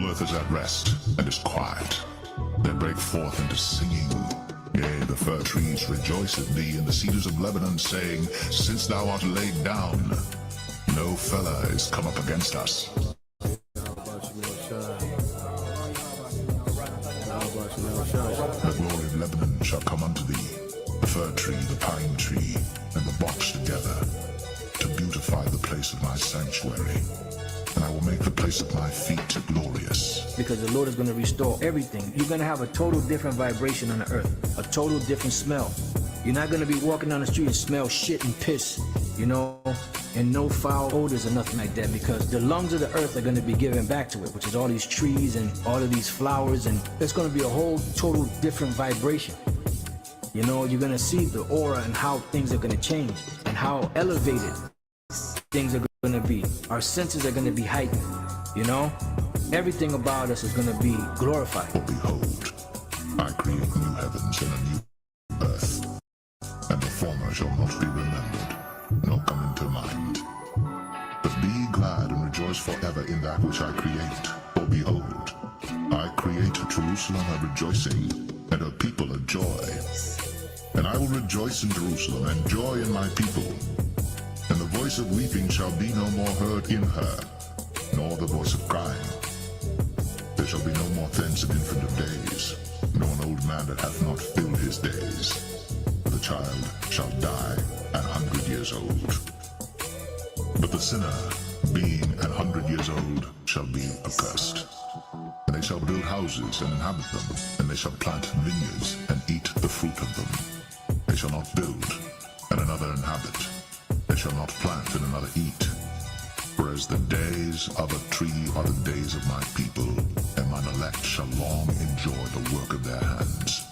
earth is at rest and is quiet. They break forth into singing. Yea, the fir trees rejoice at thee, and the cedars of Lebanon, saying, Since thou art laid down, no fella is come up against us. The glory of Lebanon shall come unto thee, the fir tree, the pine tree, and the box together, to beautify the place of my sanctuary. And I will make the place of my feet glorious. Because the Lord is going to restore everything. You're going to have a total different vibration on the earth, a total different smell. You're not going to be walking down the street and smell shit and piss, and no foul odors or nothing like that, because the lungs of the earth are going to be given back to it, which is all these trees and all of these flowers, and it's going to be a whole total different vibration. You're going to see the aura and how things are going to change and how elevated things are going to be. Our senses are going to be heightened, Everything about us is going to be glorified. For behold, I create new heavens and a new earth, and the former shall not be remembered, nor come into mind. But be glad and rejoice forever in that which I create. For behold, I create Jerusalem a rejoicing, and her people a joy. And I will rejoice in Jerusalem, and joy in my people. And the voice of weeping shall be no more heard in her, nor the voice of crying. There shall be no more thence an infant of days, nor an old man that hath not filled his days. For the child shall die 100 years old. But the sinner, being 100 years old, shall be accursed. And they shall build houses and inhabit them, and they shall plant vineyards and eat the fruit of them. They shall not build, and another inhabit. They shall not plant, and another eat. Whereas the days of a tree are the days of my people, and mine elect shall long enjoy the work of their hands.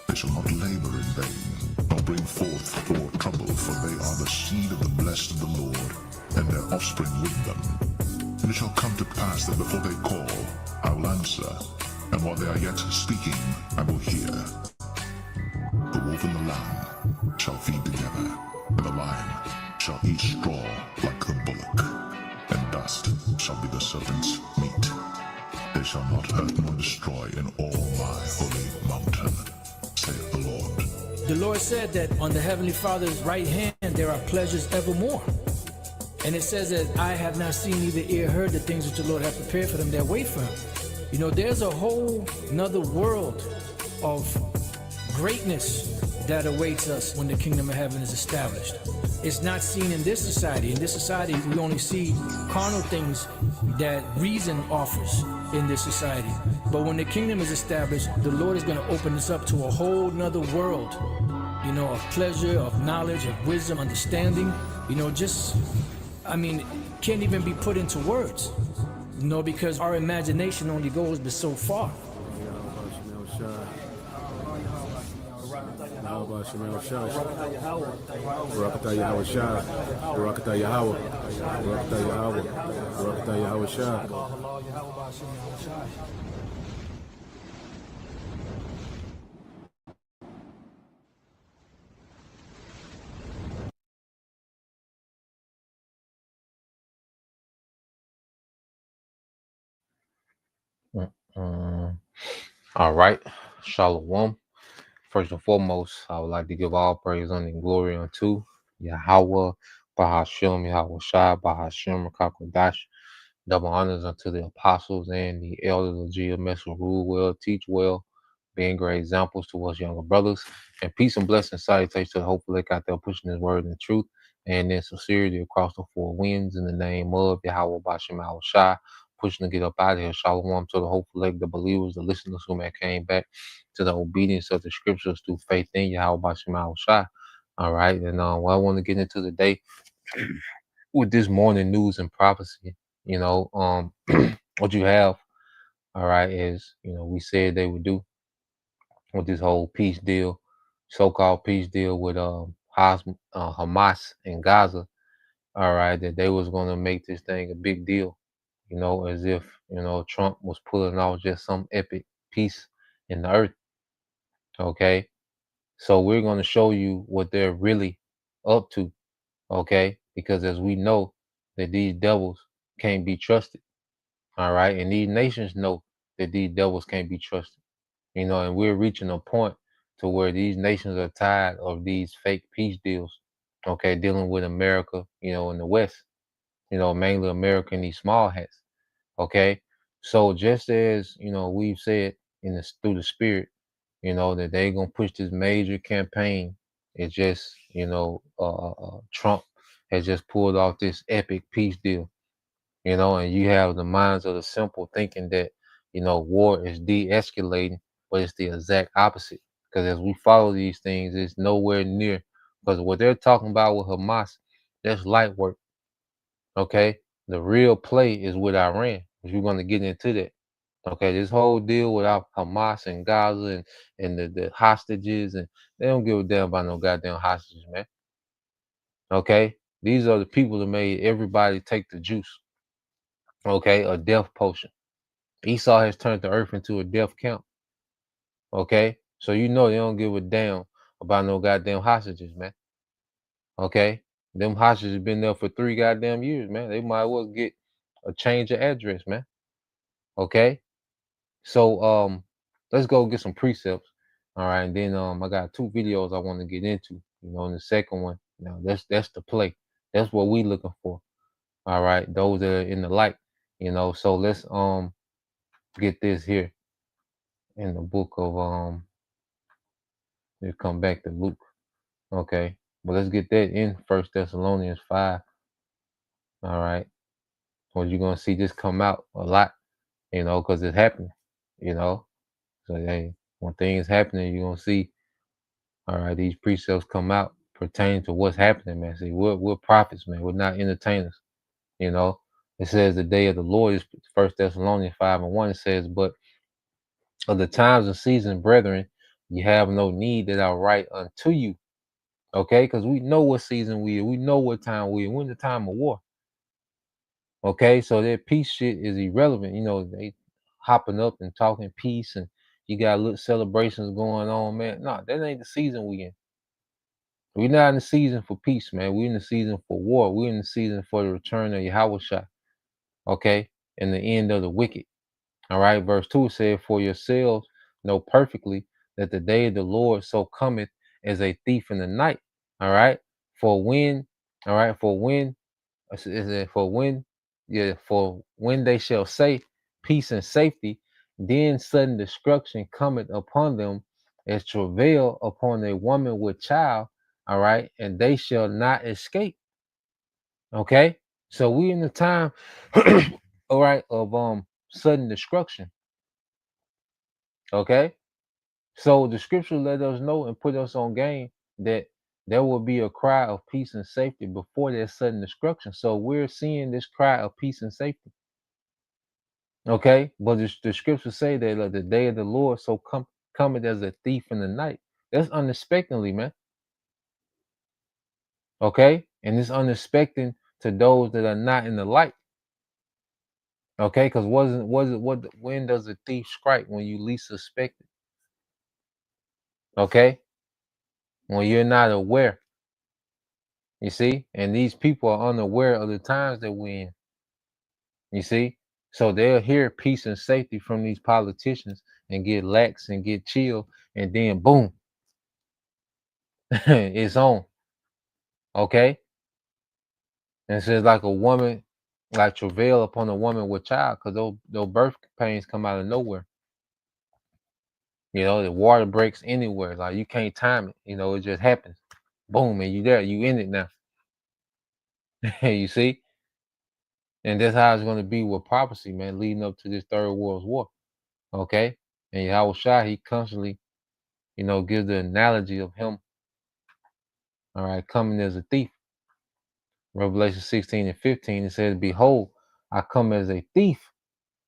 They shall not labor in vain, nor bring forth for trouble, for they are the seed of the blessed of the Lord, and their offspring with them. And it shall come to pass that before they call, I will answer, and while they are yet speaking, I will hear. The wolf and the lamb shall feed together, and the lion shall eat straw like the bullock, and dust shall be the serpent's meat. They shall not hurt nor destroy in all my holy mountain, saith the Lord. The Lord said that on the Heavenly Father's right hand there are pleasures evermore. And it says that I have not seen, neither ear heard the things which the Lord hath prepared for them that wait for him. There's a whole another world of greatness that awaits us when the kingdom of heaven is established. It's not seen in this society. In this society, we only see carnal things that reason offers in this society. But when the kingdom is established, the Lord is going to open us up to a whole nother world, of pleasure, of knowledge, of wisdom, understanding, can't even be put into words, because our imagination only goes but so far. All right, Shalom. First and foremost, I would like to give all praise and glory unto Yahweh, Bahashem, Yahweh Shai, Bahashem, Rakakwadash. Double honors unto the apostles and the elders of GMS who rule well, teach well, being great examples to us younger brothers. And peace and blessings, salutations to the hopeful elect out there pushing his word in the truth and in sincerity across the four winds in the name of Yahweh, Bahashem, Yahweh Shai. Pushing to get up out of here. Shalom to the hopeful elect, the believers, the listeners who may came back to the obedience of the scriptures through faith in Yahweh Bashim Al Shai. All right. And what I want to get into today with this morning news and prophecy, what you have, all right, is, we said they would do with this whole peace deal, so-called peace deal with Hamas and Gaza, all right, that they was going to make this thing a big deal. As if, Trump was pulling off just some epic peace in the earth. Okay. So we're going to show you what they're really up to. Okay. Because as we know that these devils can't be trusted. All right. And these nations know that these devils can't be trusted. And we're reaching a point to where these nations are tired of these fake peace deals, okay, dealing with America, in the West, mainly America and these small hats, okay. So just as we've said in this through the spirit, that they gonna push this major campaign. It's just Trump has just pulled off this epic peace deal, and you have the minds of the simple thinking that, war is de-escalating, but it's the exact opposite. Because as we follow these things, it's nowhere near. Because what they're talking about with Hamas, that's light work. Okay, the real play is with Iran. We're going to get into that. Okay, this whole deal with Hamas and Gaza and the hostages, and they don't give a damn about no goddamn hostages, man. Okay, these are the people that made everybody take the juice. Okay, a death potion. Esau has turned the earth into a death camp. Okay, so they don't give a damn about no goddamn hostages, man. Okay, them hostages been there for 3 goddamn years, man. They might as well get a change of address, man. Okay, so let's go get some precepts. All right, and then I got 2 videos I want to get into. In the second one, that's the play. That's what we looking for. All right, those that are in the light. So let's get this here in the book of let's come back to Luke. Okay, but let's get that in First Thessalonians 5. All right, well, you're gonna see this come out a lot, because it's happening. So hey, when things happening, you're gonna see. All right, these precepts come out pertaining to what's happening, man. See, we're prophets, man. We're not entertainers. You know, it says the day of the Lord is First Thessalonians 5:1. It says, but of the times and seasons, brethren, you have no need that I write unto you. Okay, because we know what season we are. We know what time we are. We're in the time of war. Okay, so that peace shit is irrelevant. They hopping up and talking peace, and you got little celebrations going on, man. No, that ain't the season we in. We're not in the season for peace, man. We're in the season for war. We're in the season for the return of Yahushua. Okay, and the end of the wicked. All right, verse 2 said, for yourselves know perfectly that the day of the Lord so cometh as a thief in the night. All right, for when, all right, for when they shall say peace and safety, then sudden destruction cometh upon them as travail upon a woman with child. All right, and they shall not escape. Okay, so we in the time, all right, of sudden destruction. Okay, so the scripture let us know and put us on game that there will be a cry of peace and safety before their sudden destruction. So we're seeing this cry of peace and safety. Okay, but the scriptures say that the day of the Lord so cometh as a thief in the night. That's unexpectedly, man. Okay, and it's unexpected to those that are not in the light. Okay, because when does a thief strike? When you least suspect it. Okay, when you're not aware. You see, and these people are unaware of the times that we're in. You see, so they'll hear peace and safety from these politicians and get lax and get chill, and then boom, it's on. Okay, and it's just like a woman, like travail upon a woman with child, because those birth pains come out of nowhere. The water breaks anywhere, like you can't time it. It just happens. Boom, and you there, you in it now. You see, and that's how it's going to be with prophecy, man, leading up to this third world war. Okay, and Yahushua, he constantly, gives the analogy of him, all right, coming as a thief. Revelation 16:15, it says, behold, I come as a thief.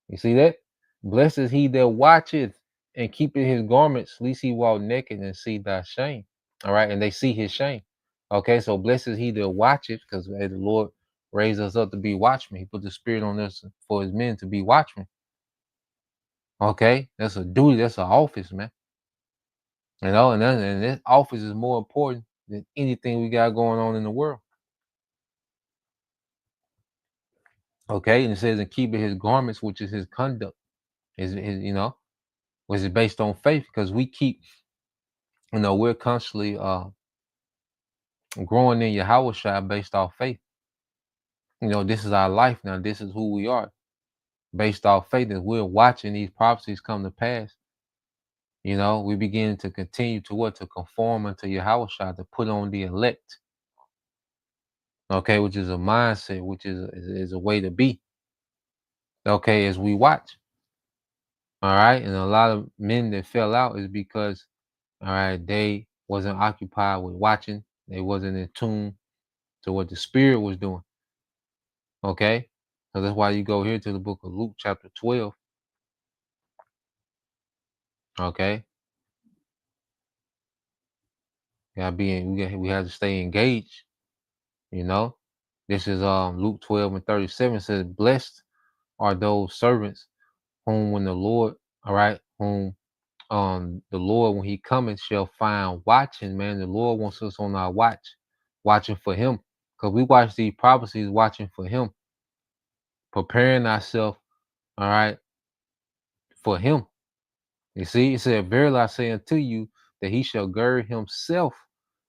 You see that? Blessed is he that watcheth and keepeth his garments, lest he walk naked and see thy shame. All right, and they see his shame. Okay, so blessed is he that watcheth, because the Lord raised us up to be watchmen. He put the spirit on us for his men to be watchmen. Okay, that's a duty, that's an office, man. And this office is more important than anything we got going on in the world. Okay, and it says, and keeping his garments, which is his conduct, is you know, which is based on faith, because we keep, you know, we're constantly growing in Yahweh based off faith. You know, this is our life now. This is who we are, based off faith. And we're watching these prophecies come to pass. You know, we begin to continue to what? To conform unto Yahweh, to put on the elect. Okay, which is a mindset, which is a way to be. Okay, as we watch. All right, and a lot of men that fell out is because, all right, they wasn't occupied with watching. They wasn't in tune to what the Spirit was doing. Okay, so that's why you go here to the book of Luke, chapter 12. Okay, we have to stay engaged. You know, this is Luke 12 and 37 says, "Blessed are those servants whom when the Lord, all right, whom the Lord when He cometh shall find watching." Man, the Lord wants us on our watch, watching for Him, because we watch these prophecies, watching for Him, preparing ourselves, all right, for Him. You see, it said, "Verily I say unto you, that He shall gird Himself,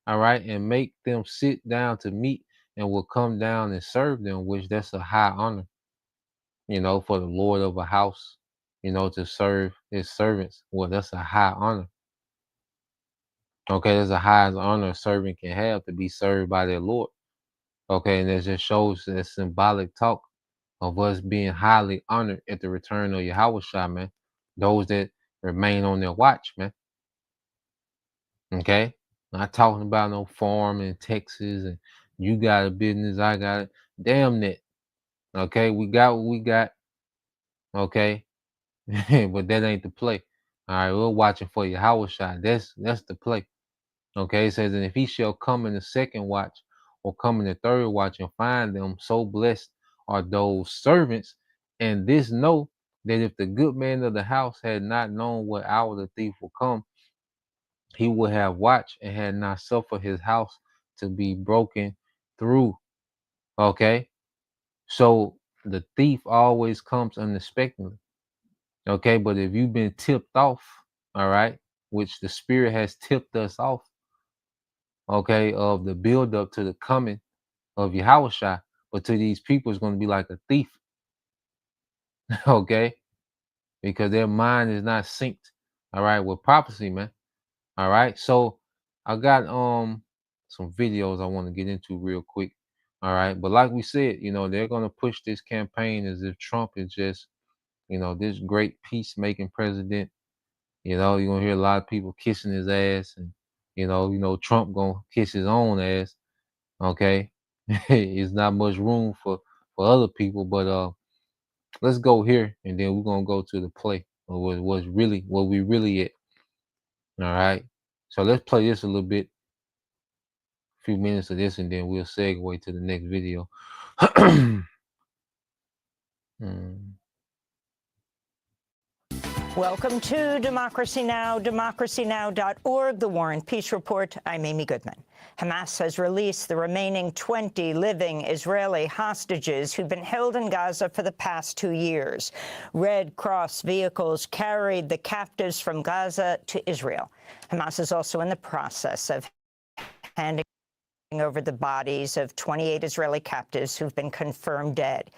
all right, and make them sit down to meat, and will come down and serve them," which that's a high honor, you know, for the Lord of a house, you know, to serve His servants. Well, that's a high honor. Okay, that's the highest honor a servant can have, to be served by their Lord. Okay, and it just shows that symbolic talk of us being highly honored at the return of Yahweh Shai, man. Those that remain on their watch, man. Okay, not talking about no farm in Texas and you got a business, I got it. Damn that. Okay, we got what we got. Okay, but that ain't the play. All right, we're watching for Yahweh Shai. That's the play. Okay, it says, "And if he shall come in the second watch, or come in the third watch, and find them, so blessed are those servants. And this know, that if the good man of the house had not known what hour the thief will come, he would have watched, and had not suffered his house to be broken through." Okay, so the thief always comes unexpectedly. Okay, but if you've been tipped off, all right, which the Spirit has tipped us off, okay, of the build up to the coming of Yahweh Shai, but to these people it's going to be like a thief. Okay, because their mind is not synced, all right, with prophecy, man. All right, so I got some videos I want to get into real quick. All right, but like we said, you know, they're going to push this campaign as if Trump is just, you know, this great peacemaking president. You know, you're gonna hear a lot of people kissing his ass, and you know, Trump gonna kiss his own ass. Okay, it's not much room for other people, but let's go here, and then we're gonna go to the play of what we really at. All right, so let's play this a little bit, a few minutes of this, and then we'll segue to the next video. Mm. Welcome to Democracy Now!, democracynow.org, The War and Peace Report. I'm Amy Goodman. Hamas has released the remaining 20 living Israeli hostages who've been held in Gaza for the past 2 years. Red Cross vehicles carried the captives from Gaza to Israel. Hamas is also in the process of handing over the bodies of 28 Israeli captives who've been confirmed dead.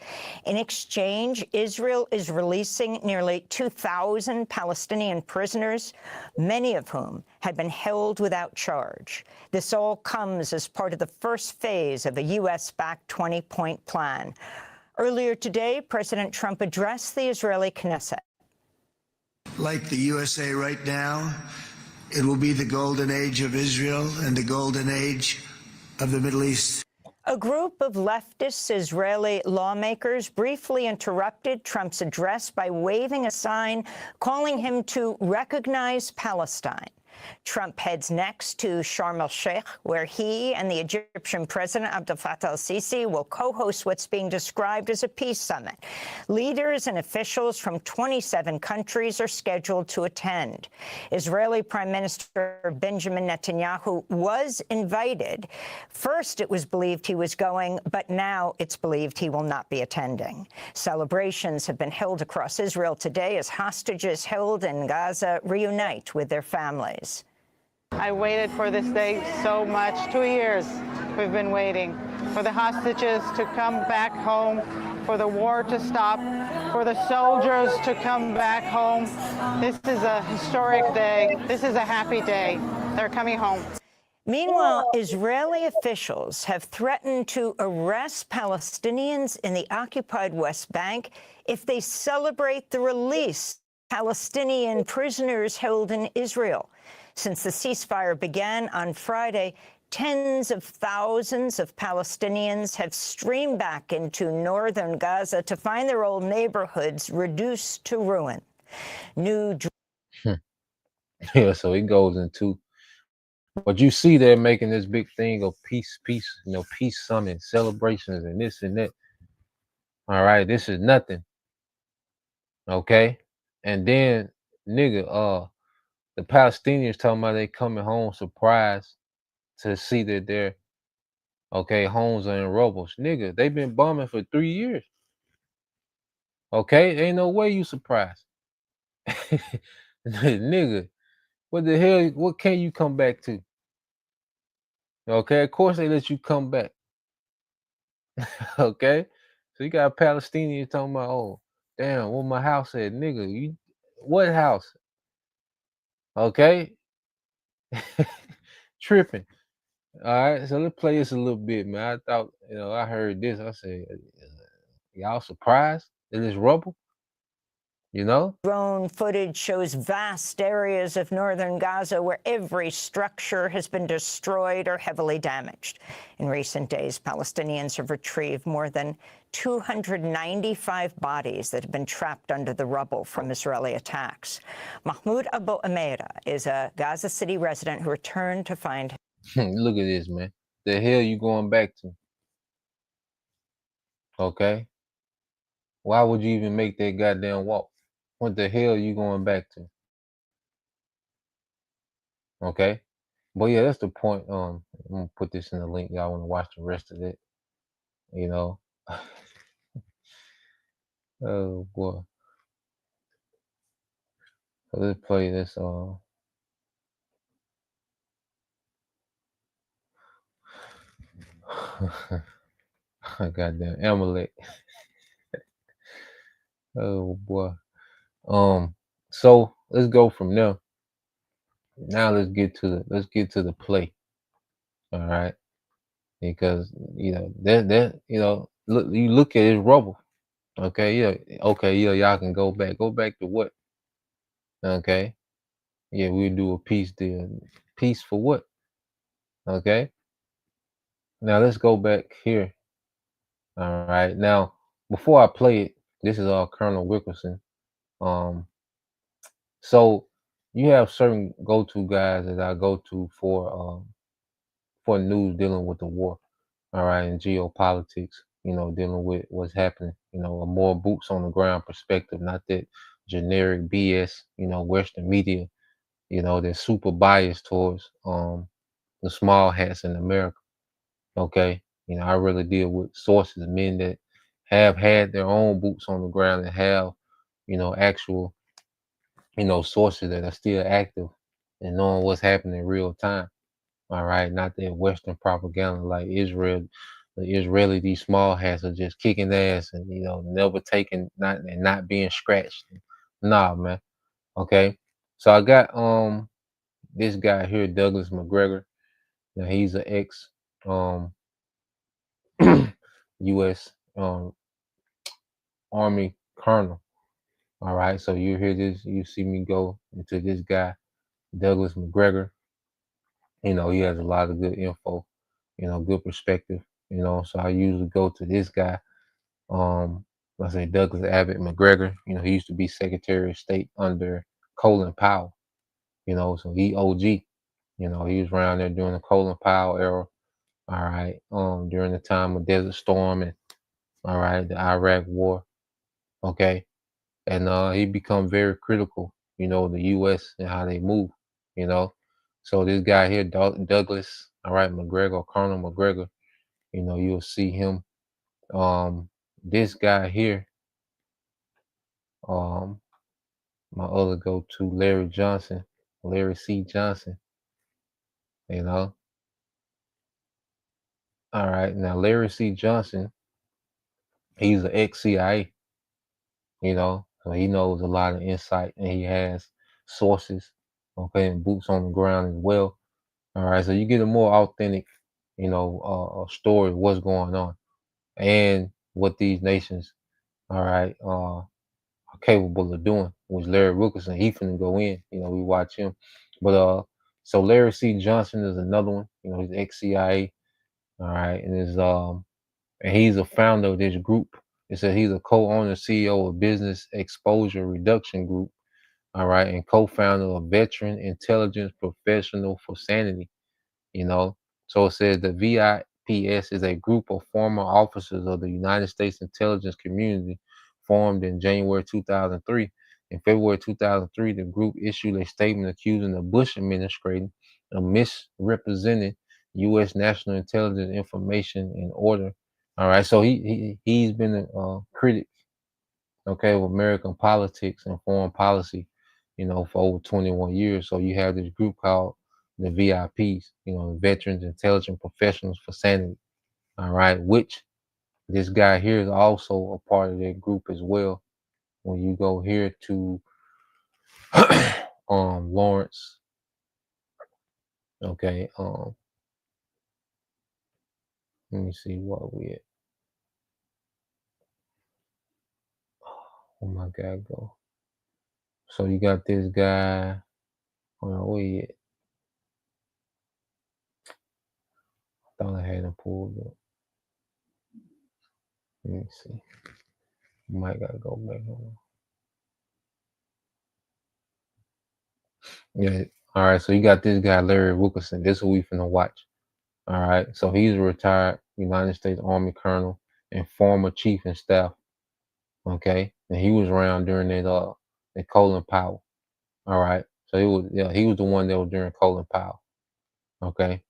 In exchange, Israel is releasing nearly 2,000 Palestinian prisoners, many of whom had been held without charge. This all comes as part of the first phase of a U.S.-backed 20-point plan. Earlier today, President Trump addressed the Israeli Knesset. Like the USA right now, it will be the golden age of Israel and the golden age of the Middle East. A group of leftist Israeli lawmakers briefly interrupted Trump's address by waving a sign calling him to recognize Palestine. Trump heads next to Sharm el-Sheikh, where he and the Egyptian President Abdel Fattah el-Sisi will co-host what's being described as a peace summit. Leaders and officials from 27 countries are scheduled to attend. Israeli Prime Minister Benjamin Netanyahu was invited. First, it was believed he was going, but now it's believed he will not be attending. Celebrations have been held across Israel today as hostages held in Gaza reunite with their families. I waited for this day so much. 2 years we've been waiting for the hostages to come back home, for the war to stop, for the soldiers to come back home. This is a historic day. This is a happy day. They're coming home. Meanwhile, Israeli officials have threatened to arrest Palestinians in the occupied West Bank if they celebrate the release of Palestinian prisoners held in Israel. Since the ceasefire began on Friday, tens of thousands of Palestinians have streamed back into northern Gaza to find their old neighborhoods reduced to ruin. Yeah, so it goes into, but you see they're making this big thing of peace, peace summit, celebrations, and this and that. All right, this is nothing. Okay, and then nigga, the Palestinians talking about they coming home surprised to see that their homes are in rubble. Nigga, they've been bombing for 3 years. Okay, ain't no way you surprised. Nigga, what the hell? What can you come back to? Okay, of course they let you come back. Okay, so you got Palestinians talking about, oh, damn, where my house at, nigga? You what house? Okay, tripping. All right, so let's play this a little bit, man. I thought, I heard this. I said, y'all surprised that it's rubble? Drone footage shows vast areas of northern Gaza where every structure has been destroyed or heavily damaged. In recent days, Palestinians have retrieved more than 295 bodies that have been trapped under the rubble from Israeli attacks. Mahmoud Abu Amira is a Gaza City resident who returned to find. Look at this, man. The hell you going back to? Okay. Why would you even make that goddamn walk? What the hell are you going back to? Okay. But yeah, that's the point. I'm gonna put this in the link. Y'all want to watch the rest of it. Oh boy. So let's play this goddamn Amalek. Oh boy. So let's go from there. Now let's get to the play. All right. Because look at his rubble. Okay, yeah, y'all can go back. Go back to what? Okay. Yeah, we'll do a peace deal. Peace for what? Okay. Now let's go back here. All right. Now, before I play it, this is Colonel Wilkerson. So you have certain go-to guys that I go to for news dealing with the war. All right, and geopolitics, dealing with what's happening, a more boots on the ground perspective, not that generic BS, Western media, they're super biased towards the small hats in America. Okay. I really deal with sources, men that have had their own boots on the ground and have, actual, sources that are still active and knowing what's happening in real time. All right. Not that Western propaganda like Israel, these small hats are just kicking ass and, never taking, not being scratched. Nah, man. Okay. So I got this guy here, Douglas McGregor. Now he's an ex U.S. Army colonel. All right, so you hear this, you see me go into this guy, Douglas McGregor. He has a lot of good info, good perspective, so I usually go to this guy. Let's say Douglas Abbott McGregor. He used to be Secretary of State under Colin Powell. So he OG. He was around there during the Colin Powell era. All right. During the time of Desert Storm and all right, the Iraq War. Okay. And he become very critical, the US and how they move, you know. So this guy here, Douglas, all right, McGregor, Colonel McGregor, you'll see him. This guy here, um, my other go-to, Larry Johnson, Larry C. Johnson, you know. All right, now Larry C. Johnson, he's an ex-CIA, so he knows a lot of insight and he has sources, okay, and boots on the ground as well. All right, so you get a more authentic, story of what's going on and what these nations, all right, are capable of doing. Which Larry Wilkerson, he finna go in. We watch him, but so Larry C. Johnson is another one. He's ex-CIA, all right, and he's a founder of this group. It says he's a co-owner, CEO of Business Exposure Reduction Group, all right, and co-founder of Veteran Intelligence Professional for Sanity. So it says the VIPS is a group of former officers of the United States intelligence community formed in January 2003. In February 2003, the group issued a statement accusing the Bush administration of misrepresenting U.S. national intelligence information and order. All right, so he's been a critic, okay, of American politics and foreign policy, for over 21 years. So you have this group called the VIPs, Veterans Intelligent Professionals for Sanity. All right, which this guy here is also a part of that group as well. When you go here to Lawrence, okay, let me see what we at. Oh my God, go. So you got this guy. Hold on, where he at? Thought I had him pulled up. Let me see. Might gotta go back. Yeah. All right. So you got this guy, Larry Wilkerson. This is who we finna watch. All right. So he's a retired United States Army colonel and former chief of staff. Okay. And he was around during that Colin Powell. All right. So he was the one that was during Colin Powell. Okay.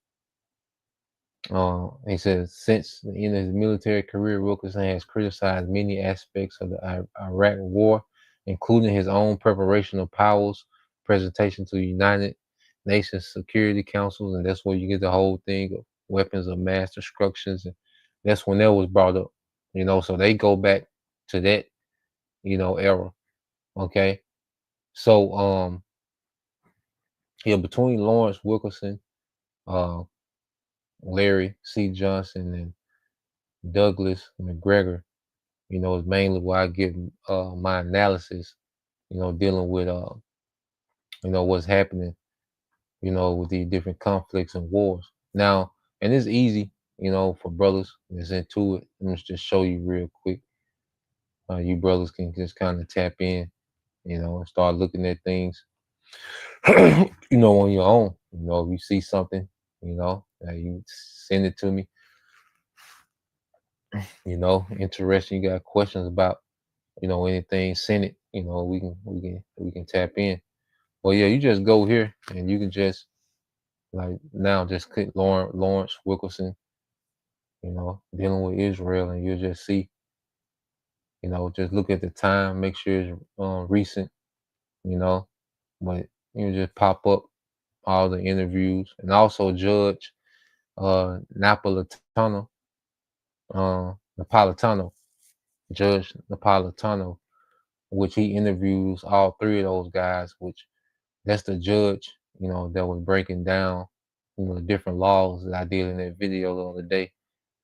He says, since the end of his military career, Wilkerson has criticized many aspects of the Iraq War, including his own preparation of Powell's presentation to the United Nations Security Councils, and that's where you get the whole thing of weapons of mass destruction, and that's when that was brought up, so they go back to that, era. Okay. So, between Lawrence Wilkerson, Larry C. Johnson, and Douglas McGregor, is mainly where I give my analysis, dealing with what's happening, with these different conflicts and wars. Now, and it's easy, for brothers that's into it. Let me just show you real quick. You brothers can just kind of tap in, and start looking at things, on your own. If you see something, you send it to me. Interesting. You got questions about, anything, send it. We can tap in. Well, yeah, you just go here and you can just just click Lawrence Wilkerson, dealing with Israel, and you'll just see, just look at the time, make sure it's recent, but you just pop up all the interviews, and also Judge Napolitano, Judge Napolitano, which he interviews all three of those guys, which that's the judge, that was breaking down, the different laws that I did in that video the other day,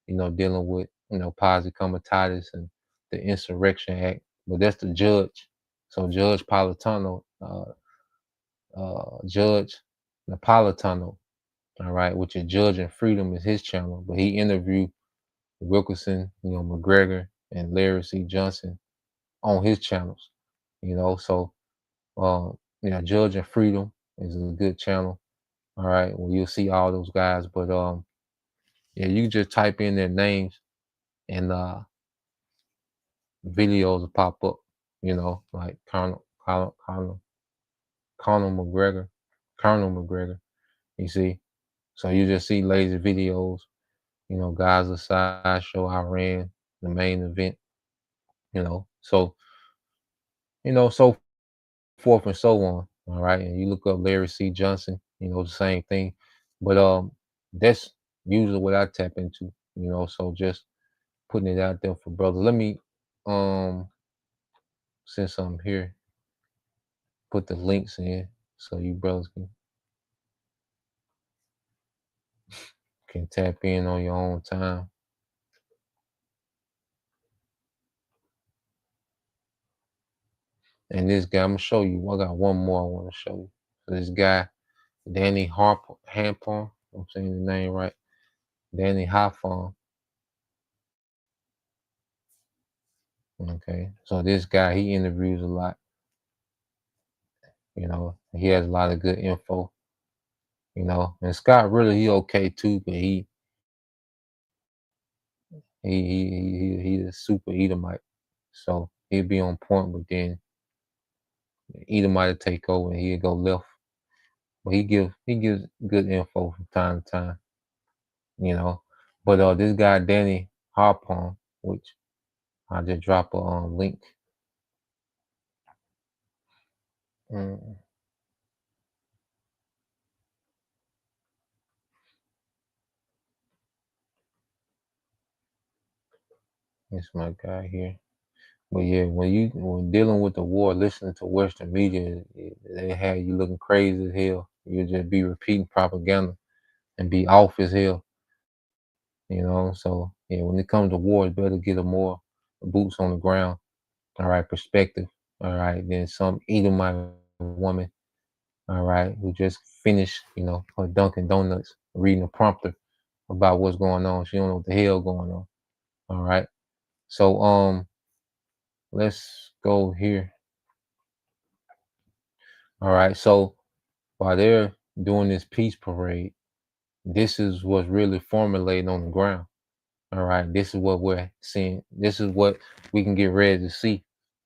dealing with, Posse Comitatus and the Insurrection Act. But that's the judge. So Judge Napolitano, Judge Napolitano, all right, which is Judge and Freedom is his channel. But he interviewed Wilkerson, McGregor, and Larry C. Johnson on his channels, so Judge and Freedom, is a good channel. All right, well you'll see all those guys, but yeah, you just type in their names and videos will pop up. You know, like Conor McGregor. You see, so you just see lazy videos. You know, guys of Sideshow, Iran, the main event. You know, so so forth and so on. All right. And you look up Larry C. Johnson, the same thing. But that's usually what I tap into, so just putting it out there for brothers. Let me since I'm here, put the links in so you brothers can tap in on your own time. And this guy, I'm gonna show you. I got one more I want to show you. So this guy, Danny Hampon, I'm saying the name right. Danny Hawthorne. Okay, so this guy, he interviews a lot. He has a lot of good info. And Scott really, he okay too, but he's a super Edomite, so he'll be on point. But then Edomite take over and he'll go left. But he gives good info from time to time. But this guy Danny Harpon, which I just drop a link. It's my guy here. But yeah, when dealing with the war, listening to Western media, they have you looking crazy as hell. You'll just be repeating propaganda and be off as hell. So yeah, when it comes to war, it's better get a more boots on the ground, all right, perspective, all right, than some Edomite woman, all right, who just finished, her Dunkin' Donuts, reading a prompter about what's going on. She don't know what the hell going on. All right. So let's go here. All right. So while they're doing this peace parade, this is what's really formulating on the ground. All right. This is what we're seeing. This is what we can get ready to see.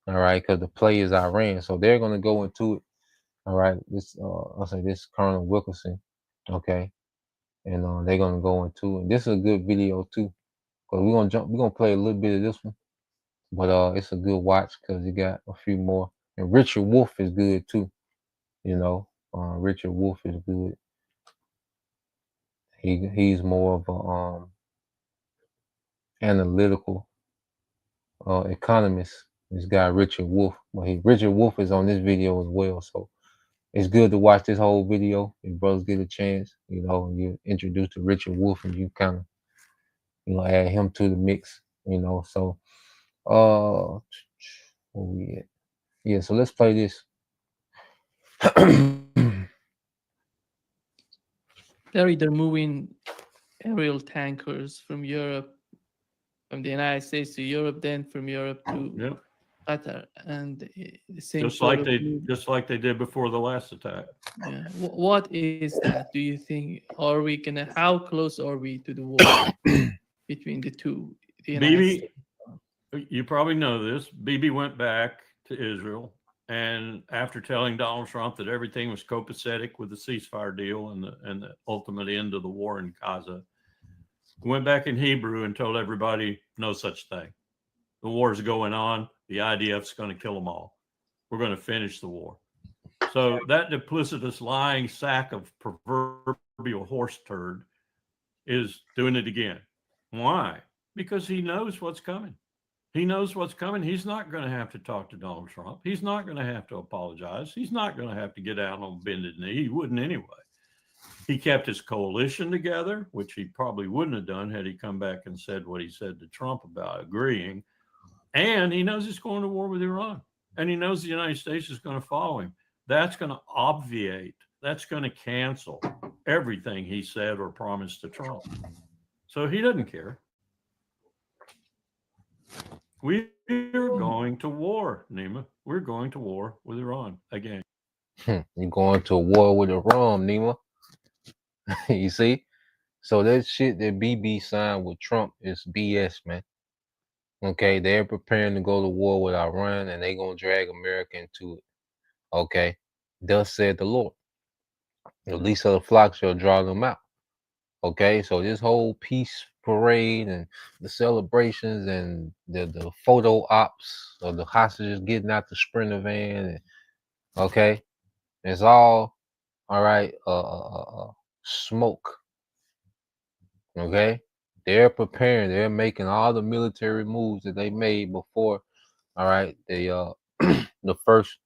All right. Because the play is Iran. So they're going to go into it. All right. I'll say this Colonel Wilkerson. Okay. And they're going to go into it. And this is a good video too. Because we're going to play a little bit of this one. But it's a good watch because you got a few more. And Richard Wolff is good too. Richard Wolff is good. He's more of a analytical economist. This guy Richard Wolff. Richard Wolff is on this video as well. So it's good to watch this whole video. If brothers get a chance, you introduce to Richard Wolff and you kind of, add him to the mix. So where we at? Yeah, so let's play this. They're moving aerial tankers from Europe, from the United States to Europe, then from Europe to Qatar, and the same just like they did before the last attack. Yeah. What is that? Do you think? How close are we to the war between the two? Bibi, you probably know this. Bibi went back to Israel, and after telling Donald Trump that everything was copacetic with the ceasefire deal and the ultimate end of the war in Gaza, went back in Hebrew and told everybody no such thing. The war is going on. The IDF's going to kill them all. We're going to finish the war. So that duplicitous lying sack of proverbial horse turd is doing it again. Why? Because he knows what's coming. He knows what's coming. He's not going to have to talk to Donald Trump. He's not going to have to apologize. He's not going to have to get out on bended knee. He wouldn't anyway. He kept his coalition together, which he probably wouldn't have done had he come back and said what he said to Trump about agreeing. And he knows he's going to war with Iran. And he knows the United States is going to follow him. That's going to obviate. That's going to cancel everything he said or promised to Trump. So he doesn't care. We are going to war, Nima. We're going to war with Iran again. You going to war with Iran, Nima. You see? So that shit that BB signed with Trump is BS, man. Okay, they're preparing to go to war with Iran and they're gonna drag America into it. Okay. Thus said the Lord. The least of the flock shall draw them out. Okay, so this whole peace parade and the celebrations and the photo ops of the hostages getting out the Sprinter van, and, okay, it's all right. Smoke. Okay, they're preparing. They're making all the military moves that they made before. All right, the the first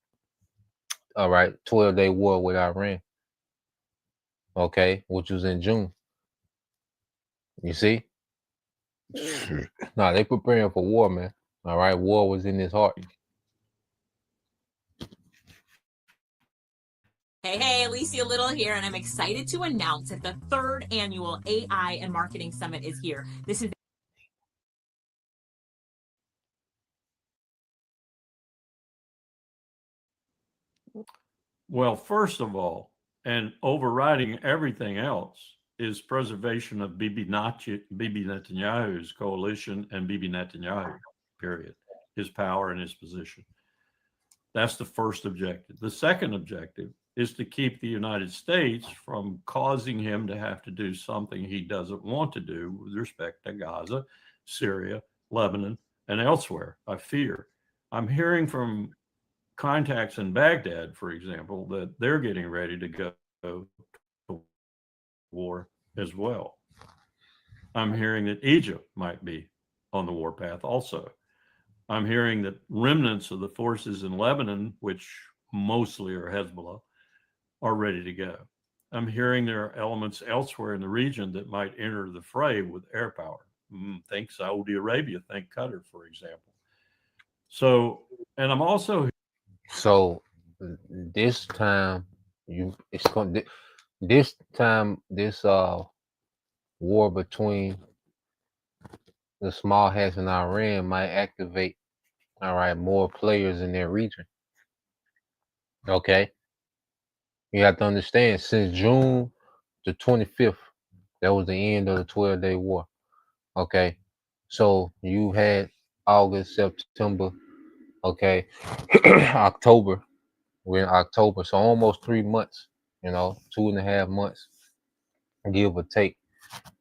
12-day war with Iran. Okay, which was in June. You see? Nah, they preparing for war, man. All right, war was in his heart. Hey, Alicia Little here, and I'm excited to announce that the 3rd annual AI and Marketing Summit is here. This is Well, first of all, and overriding everything else, is preservation of Bibi Netanyahu's coalition and Bibi Netanyahu, period, his power and his position. That's the first objective. The second objective is to keep the United States from causing him to have to do something he doesn't want to do with respect to Gaza, Syria, Lebanon, and elsewhere, I fear. I'm hearing from contacts in Baghdad, for example, that they're getting ready to go to war as well. I'm hearing that Egypt might be on the warpath also. I'm hearing that remnants of the forces in Lebanon, which mostly are Hezbollah, are ready to go. I'm hearing there are elements elsewhere in the region that might enter the fray with air power. Think Saudi Arabia, think Qatar, for example. So, and I'm also So this time this war between the small hats and Iran might activate more players in their region. Okay. You have to understand, since June the 25th, that was the end of the 12-day war. Okay. So you had August, September, okay, October. We're in October, so almost 3 months, 2.5 months, give or take.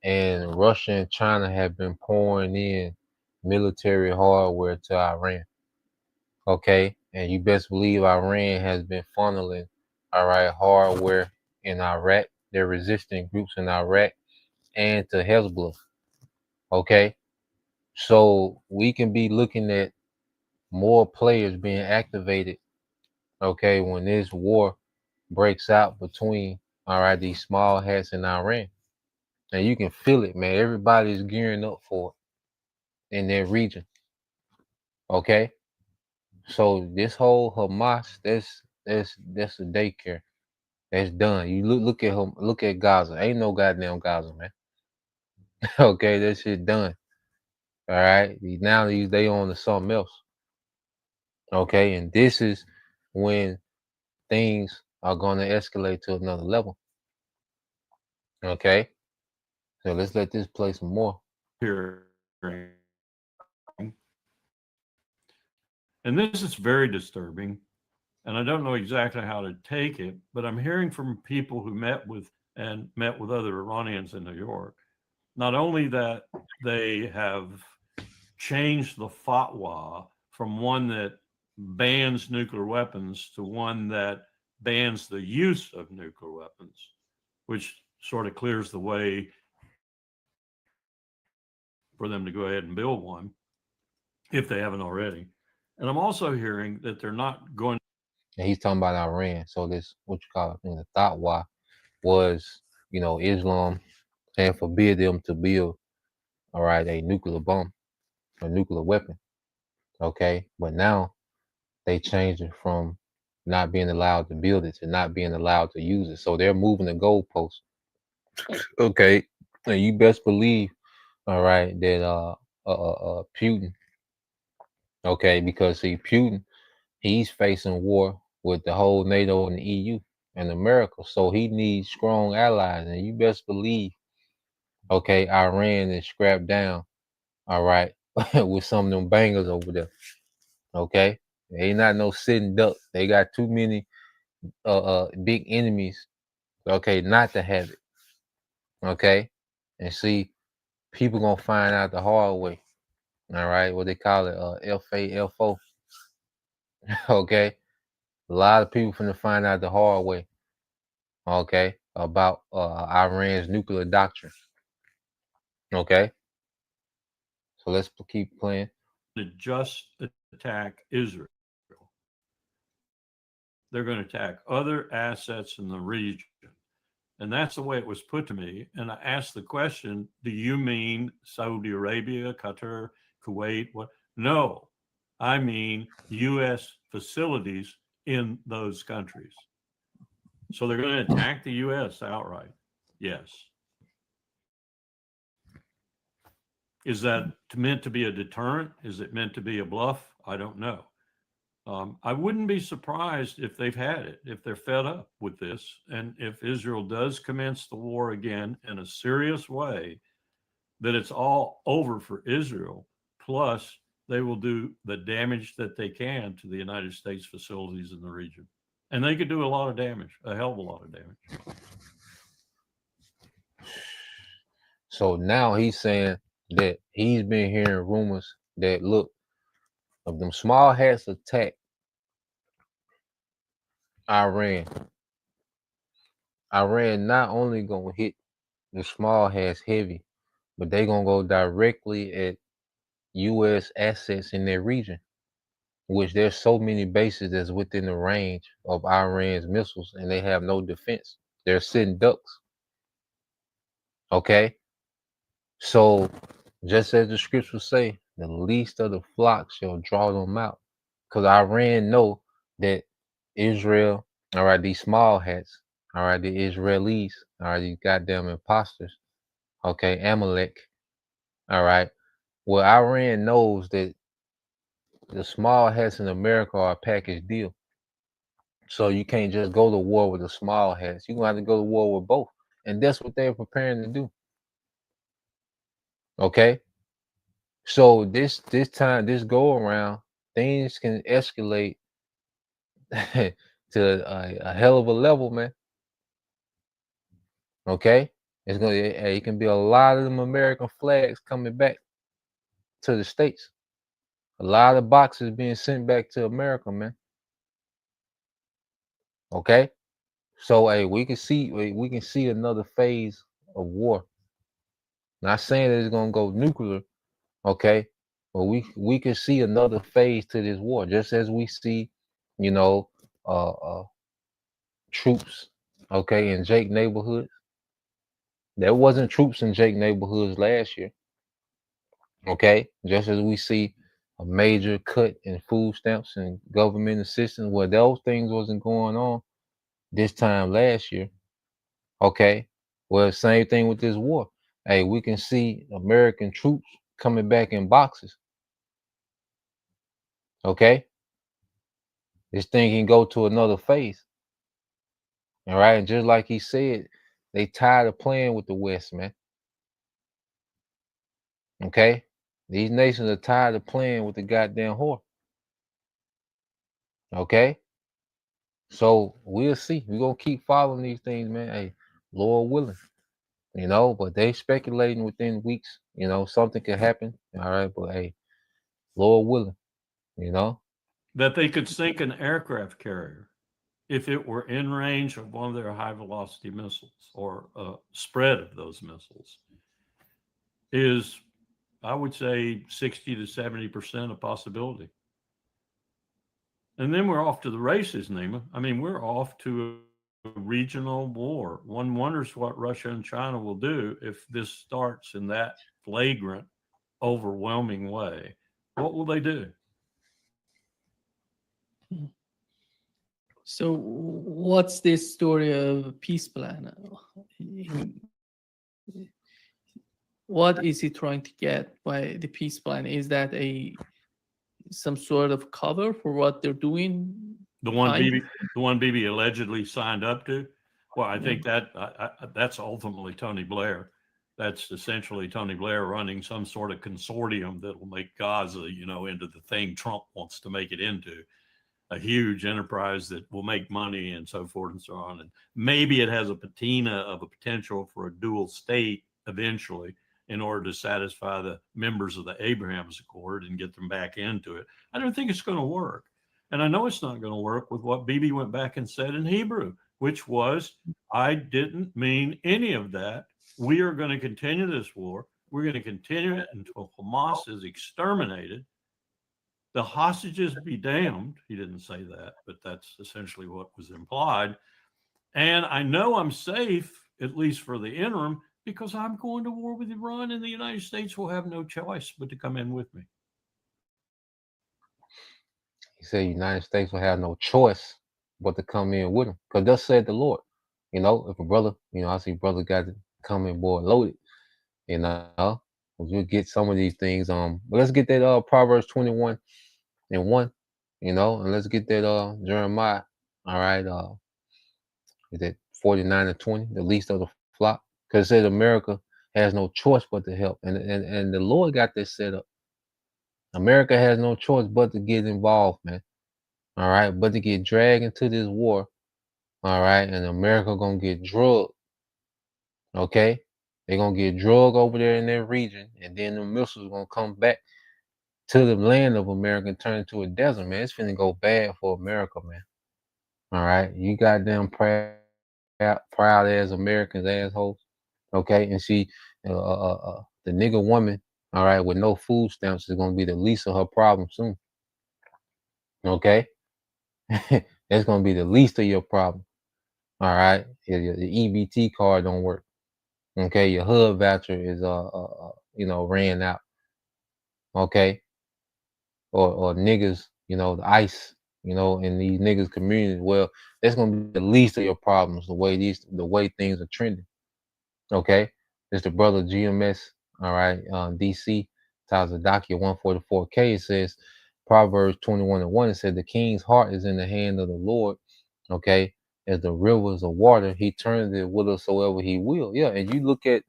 And Russia and China have been pouring in military hardware to Iran. Okay, and you best believe Iran has been funneling, hardware in Iraq. They're resisting groups in Iraq and to Hezbollah. Okay, so we can be looking at more players being activated. Okay, when this war breaks out between these small hats in Iran, and you can feel it, man. Everybody's gearing up for it in their region. Okay, so this whole Hamas, that's a daycare. That's done. You look at him, look at Gaza. Ain't no goddamn Gaza, man. Okay, that shit done. All right, now they on to something else. Okay, and this is when things are gonna escalate to another level. Okay, so let's let this play some more. hearing, and this is very disturbing, and I don't know exactly how to take it, but I'm hearing from people who met with other Iranians in New York, not only that they have changed the fatwa from one that bans nuclear weapons to one that bans the use of nuclear weapons, which sort of clears the way for them to go ahead and build one if they haven't already. And I'm also hearing that they're not going. And he's talking about Iran. So this, what you call it, the fatwa was, Islam and forbid them to build, a nuclear bomb, a nuclear weapon. Okay, but now they changed it from not being allowed to build it to not being allowed to use it. So they're moving the goalposts. Okay, and you best believe, that Putin. Okay, because see, Putin, he's facing war with the whole NATO and the EU and America. So he needs strong allies, and you best believe, okay, Iran is strapped down, all right, with some of them bangers over there. Okay, they ain't not no sitting duck. They got too many big enemies, okay, not to have it. Okay, and see, people gonna find out the hard way. All right, what they call it, FAFO. Okay, a lot of people finna find out the hard way. Okay, about Iran's nuclear doctrine. Okay, so let's keep playing. To just attack Israel. They're going to attack other assets in the region. And that's the way it was put to me. And I asked the question, do you mean Saudi Arabia, Qatar, Kuwait? What? No, I mean U.S. facilities in those countries. So they're going to attack the U.S. outright. Yes. Is that meant to be a deterrent? Is it meant to be a bluff? I don't know. I wouldn't be surprised if they've had it, if they're fed up with this, and if Israel does commence the war again in a serious way, that it's all over for Israel. Plus, they will do the damage that they can to the United States facilities in the region. And they could do a lot of damage, a hell of a lot of damage. So now he's saying that he's been hearing rumors that, look, of them small hats attack Iran not only gonna hit the small hats heavy, but they gonna go directly at U.S. assets in their region, which there's so many bases that's within the range of Iran's missiles, and they have no defense. They're sitting ducks. Okay, so just as the scriptures say, the least of the flock shall draw them out, because Iran know that Israel, all right, these small hats, all right, the Israelis, all right, these goddamn imposters, okay, Amalek, all right. Well, Iran knows that the small hats in America are a package deal. So you can't just go to war with the small hats. You're gonna have to go to war with both. And that's what they're preparing to do. Okay. So this time, this go around, things can escalate to a hell of a level, man. Okay, it can be a lot of them American flags coming back to the States. A lot of boxes being sent back to America, man. Okay, so hey, we can see another phase of war. Not saying that it's gonna go nuclear, okay, but we can see another phase to this war, just as we see, you know, troops, okay, in Jake neighborhoods. There wasn't troops in Jake neighborhoods last year. Okay, just as we see a major cut in food stamps and government assistance, where those things wasn't going on this time last year. Okay, well, same thing with this war. Hey, we can see American troops coming back in boxes. Okay, this thing can go to another phase. All right, and just like he said, they tired of playing with the West, man. Okay, these nations are tired of playing with the goddamn whore. Okay, so we'll see. We're gonna keep following these things, man. Hey, Lord willing, you know, but they speculating within weeks, you know, something could happen. All right, but hey, Lord willing, you know. That they could sink an aircraft carrier if it were in range of one of their high velocity missiles, or a spread of those missiles, is, I would say, 60 to 70% a possibility. And then we're off to the races, Nima. I mean, we're off to a regional war. One wonders what Russia and China will do if this starts in that flagrant, overwhelming way. What will they do? So what's this story of a peace plan? What is he trying to get by the peace plan? Is that some sort of cover for what they're doing The one I- BB allegedly signed up to. Well, I think that's ultimately Tony Blair. That's essentially Tony Blair running some sort of consortium that will make Gaza, into the thing Trump wants to make it into, a huge enterprise that will make money and so forth and so on. And maybe it has a patina of a potential for a dual state eventually in order to satisfy the members of the Abrahams Accord and get them back into it. I don't think it's going to work. And I know it's not going to work with what Bibi went back and said in Hebrew, which was, I didn't mean any of that. We are going to continue this war. We're going to continue it until Hamas is exterminated. The hostages be damned. He didn't say that, but that's essentially what was implied. And I know I'm safe, at least for the interim, because I'm going to war with Iran, and the United States will have no choice but to come in with me. He said United States will have no choice but to come in with him. Because thus said the Lord. If a brother, I see brother got to come in boy loaded, we'll get some of these things. But let's get that Proverbs 21 and 1, and let's get that Jeremiah. All right. Is that 49 and 20, the least of the flock? Because it says America has no choice but to help. And the Lord got this set up. America has no choice but to get involved, man. All right, but to get dragged into this war, all right, and America gonna get drugged. Okay, they're gonna get drugged over there in their region, and then the missiles gonna come back to the land of America and turn into a desert, man. It's finna go bad for America, man. All right, you goddamn proud as Americans, assholes. Okay, and see, the nigga woman, all right, with no food stamps is gonna be the least of her problem soon. Okay. That's gonna be the least of your problem. All right, the EBT card don't work. Okay, your HUD voucher is ran out. Okay, or niggas, the ICE, in these niggas communities. Well, that's gonna be the least of your problems. The way things are trending. Okay, it's the brother GMS. All right, DC tiles the document 144K. It says Proverbs 21 and 1. It said the king's heart is in the hand of the Lord. Okay, as the rivers of water, he turns it whithersoever he will. Yeah, and you look at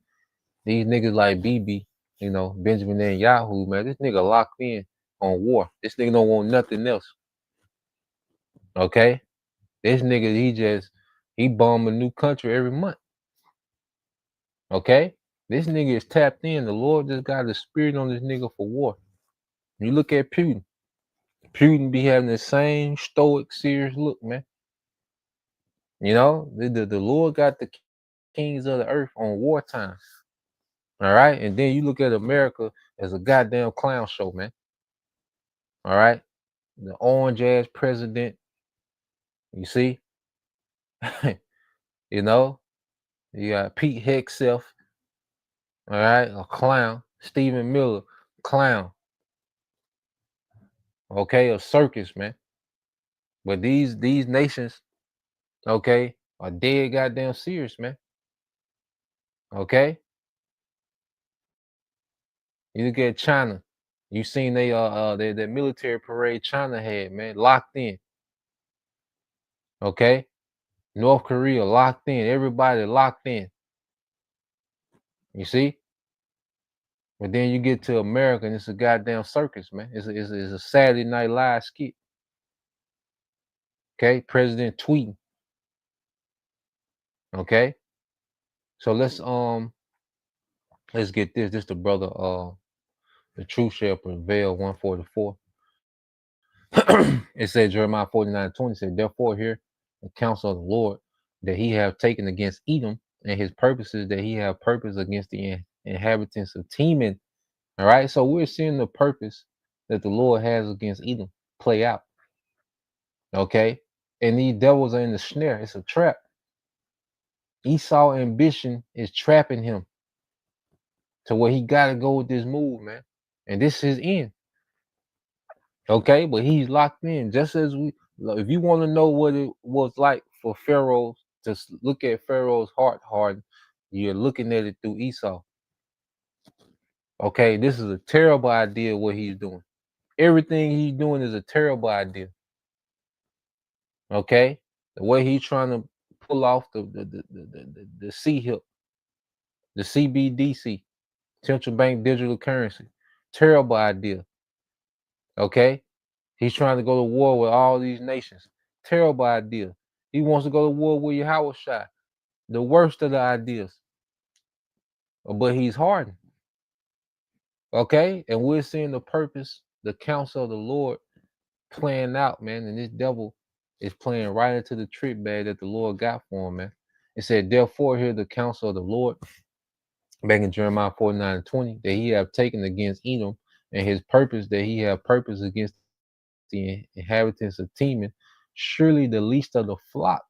these niggas like BB, Benjamin Netanyahu, man, this nigga locked in on war. This nigga don't want nothing else. Okay, this nigga, he bomb a new country every month. Okay, this nigga is tapped in. The Lord just got the spirit on this nigga for war. You look at Putin. Putin be having the same stoic, serious look, man. The Lord got the kings of the earth on wartime. All right, and then you look at America as a goddamn clown show, man. All right, the orange ass president. You see, you got Pete Hegseth. All right, a clown. Stephen Miller, clown. Okay, a circus, man. But these nations, okay, are dead goddamn serious, man. Okay. You look at China. You seen their military parade China had, man, locked in. Okay. North Korea locked in. Everybody locked in. You see? But then you get to America and it's a goddamn circus, man. It's a Saturday Night Live skit. Okay, president tweeting. Okay. So let's get this. This the brother the truth shall prevail 144. It said Jeremiah 49:20 said, therefore hear the counsel of the Lord that he have taken against Edom, and his purposes that he have purpose against the inhabitants of Teman. All right, so we're seeing the purpose that the Lord has against Edom play out. Okay, and these devils are in the snare. It's a trap. Esau ambition is trapping him to where he got to go with this move, man. And this is end. Okay, but he's locked in. Just as if you want to know what it was like for Pharaoh to look at Pharaoh's heart harden, you're looking at it through Esau. Okay, this is a terrible idea what he's doing. Everything he's doing is a terrible idea. Okay, the way he's trying to pull off the C hip, the CBDC, central bank digital currency, terrible idea. Okay, he's trying to go to war with all these nations, terrible idea. He wants to go to war with Yahweh Shai, the worst of the ideas. But he's hardened. Okay, and we're seeing the purpose, the counsel of the Lord playing out, man. And this devil is playing right into the trick bag that the Lord got for him, man. It said, therefore, hear the counsel of the Lord, back in Jeremiah 49:20, that he have taken against Edom, and his purpose that he have purpose against the inhabitants of Teman. Surely the least of the flock,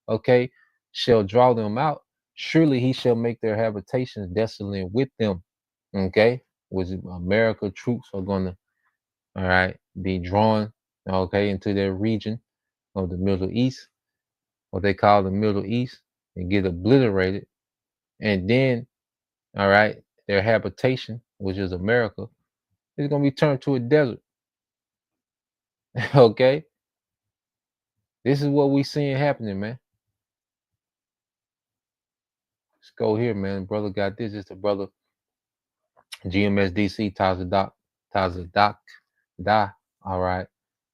okay, shall draw them out. Surely he shall make their habitations desolate with them, okay, which America troops are gonna, all right, be drawn, okay, into their region of the Middle East, what they call the Middle East, and get obliterated. And then, all right, their habitation, which is America, is gonna be turned to a desert. Okay, this is what we seeing happening, man. Let's go here, man. Brother got this. It's the brother GMSDC Tazadak Da. All right,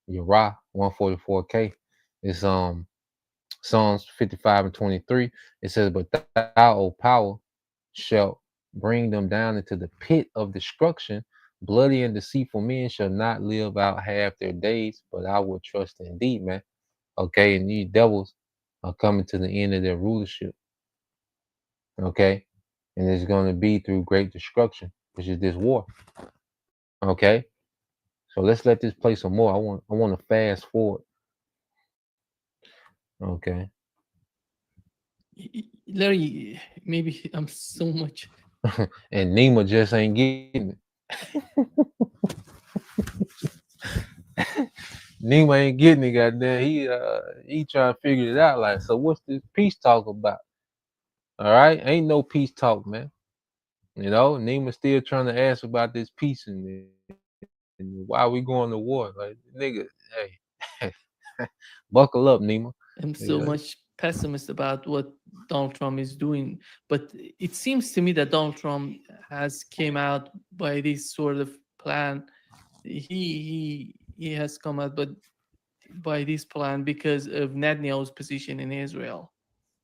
Yara 144K. It's Psalms 55:23. It says, "But thou, O power, shalt bring them down into the pit of destruction. Bloody and deceitful men shall not live out half their days, but I will trust in thee," man. Okay, and these devils are coming to the end of their rulership. Okay, and it's going to be through great destruction, which is this war. Okay, so let's let this play some more. I want to fast forward. Okay. Larry, maybe I'm so much. And Nima just ain't getting it. Nima ain't getting it, goddamn. He trying to figure it out. Like, so what's this peace talk about? All right, ain't no peace talk, man. You know, Nima still trying to ask about this peace and why we going to war. Like, nigga, hey, buckle up, Nima. I'm so much pessimist about what Donald Trump is doing, but it seems to me that Donald Trump has came out by this sort of plan. He has come out, but by this plan because of Netanyahu's position in Israel,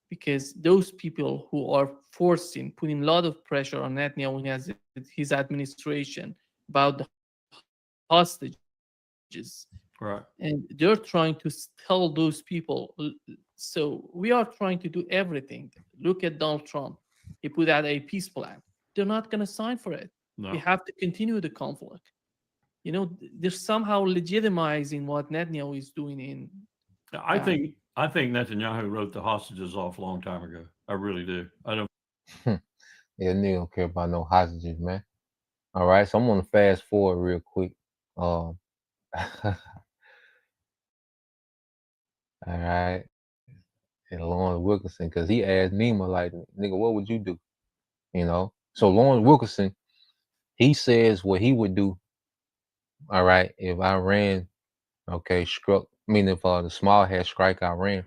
because those people who are putting a lot of pressure on Netanyahu and his administration about the hostages. Right. And they're trying to tell those people, so we are trying to do everything. Look at Donald Trump. He put out a peace plan. They're not going to sign for it. No. We have to continue the conflict. You know, they're somehow legitimizing what Netanyahu is doing in. I think Netanyahu wrote the hostages off a long time ago. I really do. I don't. Yeah, nigga don't care about no hostages, man. All right, so I'm gonna fast forward real quick. All right, and Lawrence Wilkerson, because he asked Nima, like, nigga, what would you do? You know, so Lawrence Wilkerson, he says what he would do. All right, if Iran, okay, struck, I mean, if the small had strike Iran.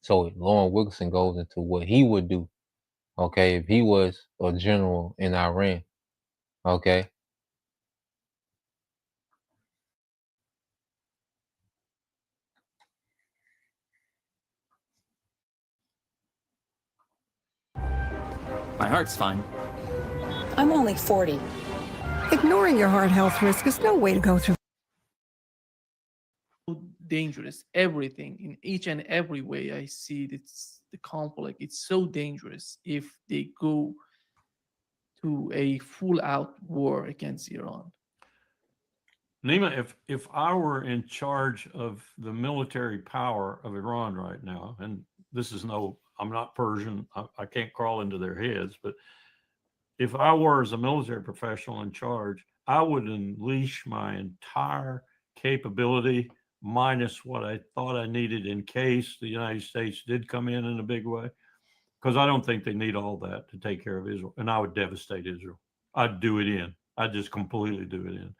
So Lawrence Wilkerson goes into what he would do, okay, if he was a general in Iran, okay. My heart's fine. I'm only 40. Ignoring your heart health risk is no way to go through. Dangerous, everything in each and every way. I see it's the conflict. It's so dangerous if they go to a full-out war against Iran. Nima, if I were in charge of the military power of Iran right now, and this is I'm not Persian, I can't crawl into their heads, but if I were as a military professional in charge, I would unleash my entire capability minus what I thought I needed in case the United States did come in a big way, because I don't think they need all that to take care of Israel. And I would devastate Israel. I'd do it in. I'd just completely do it in.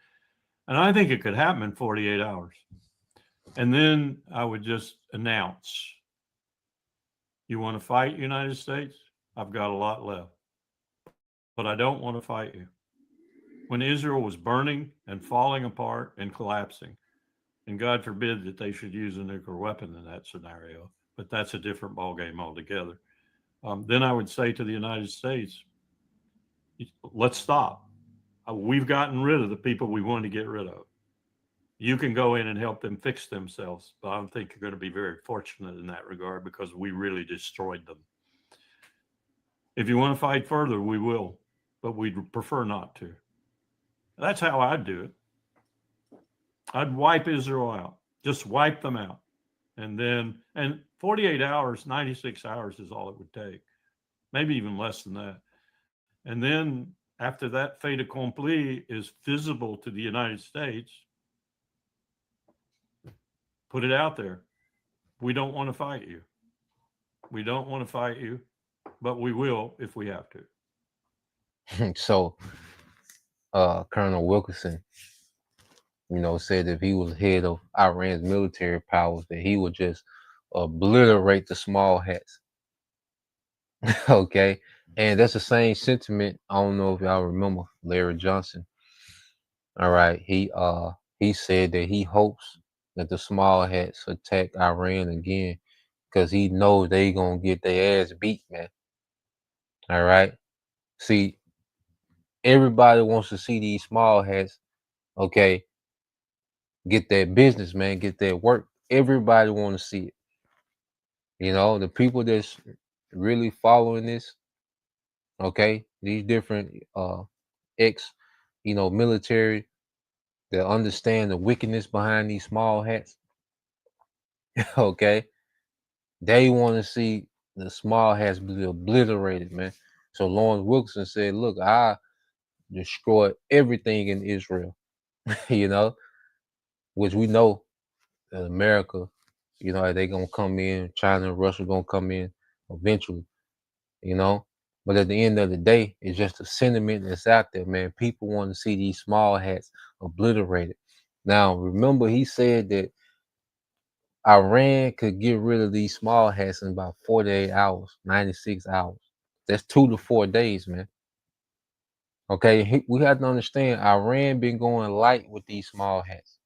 And I think it could happen in 48 hours. And then I would just announce, you want to fight United States? I've got a lot left, but I don't want to fight you. When Israel was burning and falling apart and collapsing, and God forbid that they should use a nuclear weapon in that scenario, but that's a different ballgame altogether. Then I would say to the United States, let's stop. We've gotten rid of the people we wanted to get rid of. You can go in and help them fix themselves, but I don't think you're going to be very fortunate in that regard because we really destroyed them. If you want to fight further, we will, but we'd prefer not to. That's how I'd do it. I'd wipe Israel out, just wipe them out. And 48 hours, 96 hours is all it would take, maybe even less than that. And then after that fait accompli is visible to the United States, put it out there. We don't want to fight you. We don't want to fight you, but we will if we have to. So, Colonel Wilkerson, said if he was head of Iran's military powers, that he would just obliterate the small hats. Okay. And that's the same sentiment. I don't know if y'all remember Larry Johnson. All right. He said that he hopes that the small hats attack Iran again because he knows they gonna get their ass beat, man. All right. See, everybody wants to see these small hats, okay, get that business, man, get that work. Everybody want to see it. The people that's really following this, okay, these different military that understand the wickedness behind these small hats, okay, they want to see the small hats be obliterated, man. So Lawrence Wilkerson said, look, I destroyed everything in Israel, which we know that America, they gonna come in, China and Russia gonna come in eventually, But at the end of the day, it's just a sentiment that's out there, man. People want to see these small hats obliterated. Now, remember, he said that Iran could get rid of these small hats in about 48 hours, 96 hours. That's 2 to 4 days, man. Okay, we have to understand Iran been going light with these small hats.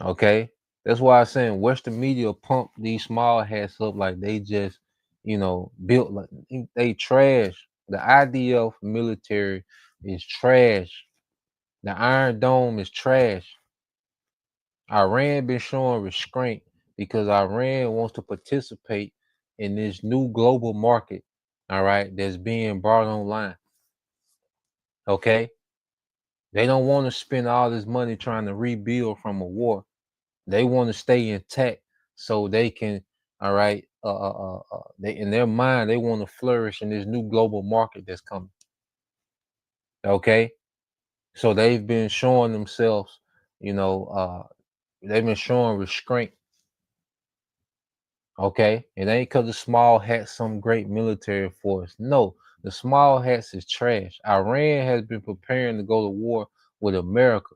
Okay, that's why I'm saying Western media pump these small hats up like they just, built like they trash. The IDF military is trash. The Iron Dome is trash. Iran been showing restraint because Iran wants to participate in this new global market, all right, that's being brought online. Okay, they don't want to spend all this money trying to rebuild from a war. They want to stay intact so they can, all right, they in their mind they want to flourish in this new global market that's coming. Okay, so they've been showing themselves, they've been showing restraint. Okay, it ain't because the small hats some great military force. No, the small hats is trash. Iran has been preparing to go to war with America.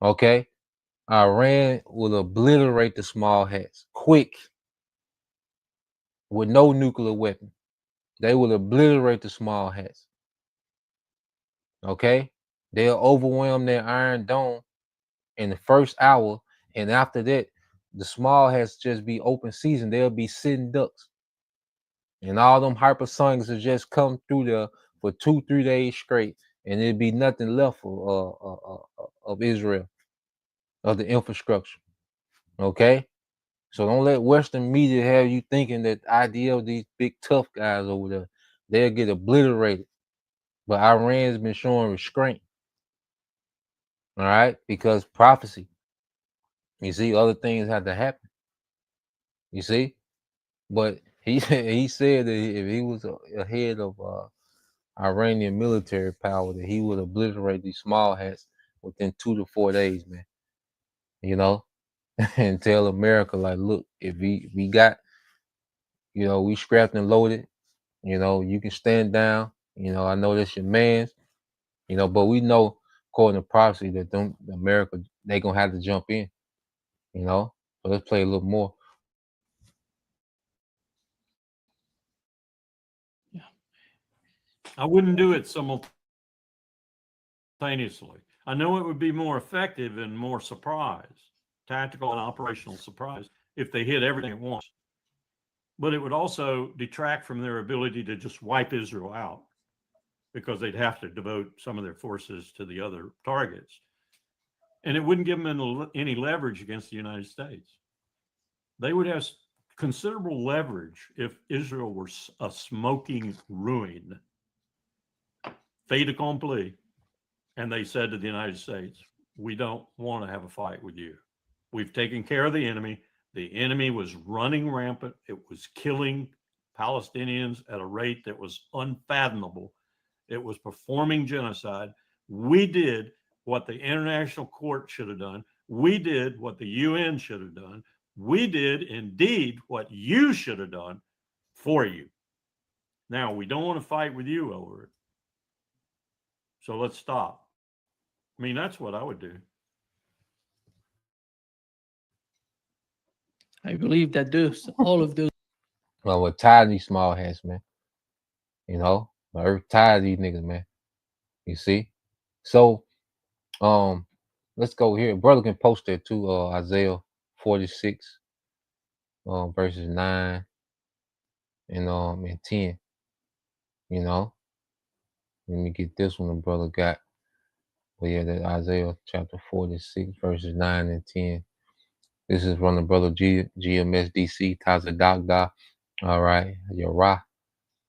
Okay, Iran will obliterate the small hats quick with no nuclear weapon. They will obliterate the small hats. Okay, they'll overwhelm their Iron Dome in the first hour, and after that, the small hats just be open season. They'll be sitting ducks, and all them hypersonics will just come through there for 2-3 days straight, and it'll be nothing left of Israel, of the infrastructure. Okay, so don't let Western media have you thinking that the idea of these big tough guys over there, they'll get obliterated. But Iran's been showing restraint. All right, because prophecy. You see, other things had to happen. You see, but he said that if he was a head of Iranian military power, that he would obliterate these small hats within 2 to 4 days, man. And tell America, like, look, if we got, we strapped and loaded, you can stand down. I know that's your man's, but we know according to prophecy that America, they gonna have to jump in. you know. So let's play a little more. I wouldn't do it simultaneously. I know it would be more effective and more surprise, tactical and operational surprise, if they hit everything at once. But it would also detract from their ability to just wipe Israel out, because they'd have to devote some of their forces to the other targets. And it wouldn't give them any leverage against the United States. They would have considerable leverage if Israel were a smoking ruin, fait accompli. And they said to the United States, we don't want to have a fight with you. We've taken care of the enemy. The enemy was running rampant. It was killing Palestinians at a rate that was unfathomable. It was performing genocide. We did what the international court should have done. We did what the UN should have done. We did indeed what you should have done for you. Now, we don't want to fight with you over it. So let's stop. I mean, that's what I would do. I believe that all of those. Well, we're tired of these small hats, man. You know, we're tired of these niggas, man. You see? So, let's go here. Brother can post that too, Isaiah 46, verses 9 and 10. You know, let me get this one the brother got. But yeah, that Isaiah chapter 46, verses 9 and 10. This is from the brother GMSDC, Tazadagda. All right, Yerah.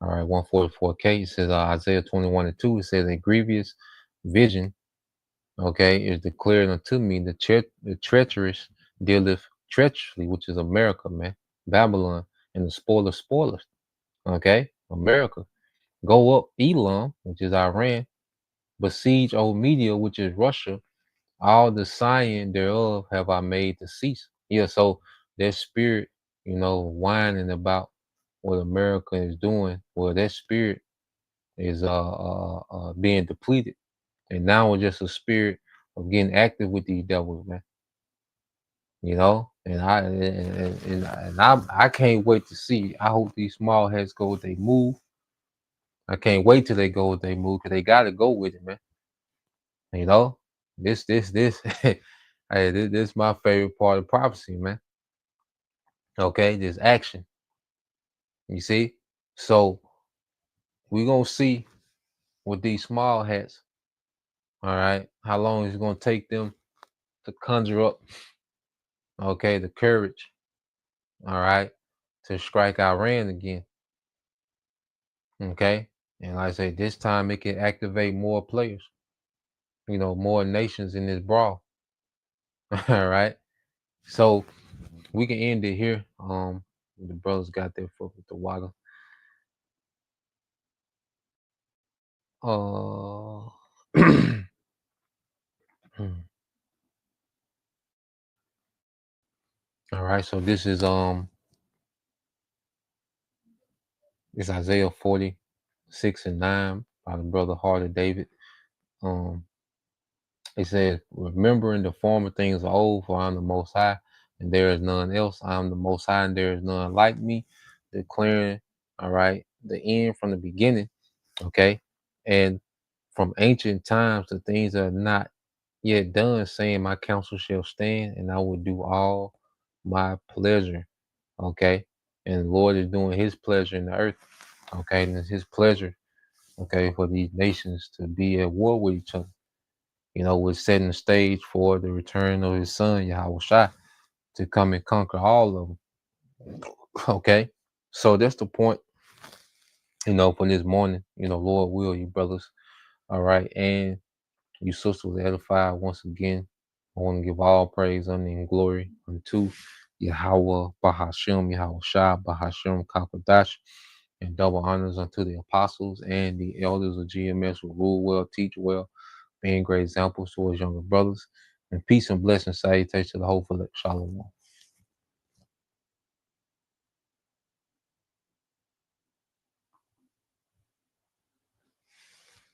All right, 144K. It says Isaiah 21 and 2. It says a grievous vision, okay, is declared unto me. The treacherous dealeth treacherously, which is America, man. Babylon, and the spoilers. Okay, America. Go up, Elam, which is Iran. Besiege old Media, which is Russia. All the sign thereof have I made to cease. Yeah, so that spirit, you know, whining about what America is doing, well, that spirit is being depleted. And now it's just a spirit of getting active with these devils, man. You know, and I can't wait to see. I hope these small heads go with they move. I can't wait till they go with they move, because they gotta go with it, man. You know, this hey, this is my favorite part of prophecy, man. Okay, this action. You see? So we're gonna see with these small hats, all right, how long it's gonna take them to conjure up, okay, the courage, all right, to strike Iran again. Okay. And like I say, this time it can activate more players, you know, more nations in this brawl. All right. So we can end it here. The brothers got their foot with the water. All right, so this is it's Isaiah 46 and 9 by the brother Heart of David. It says, remembering the former things of old, for I am the Most High, and there is none else. I am the Most High, and there is none like me, declaring, all right, the end from the beginning, okay, and from ancient times, the things that are not yet done, saying, my counsel shall stand, and I will do all my pleasure, okay, and the Lord is doing his pleasure in the earth, okay, and it's his pleasure, okay, for these nations to be at war with each other. You know, we're setting the stage for the return of his son, Yahweh Shai, to come and conquer all of them. Okay. So that's the point, you know, for this morning, you know, Lord will, you brothers. All right. And you sisters edified once again. I want to give all praise, honor, and glory unto Yahweh, Bahashem, Yahweh Shai, Bahashem, Kakadash, and double honors unto the apostles and the elders of GMS who rule well, teach well, being great examples towards younger brothers. And peace and blessings, salutation to the whole Shalom.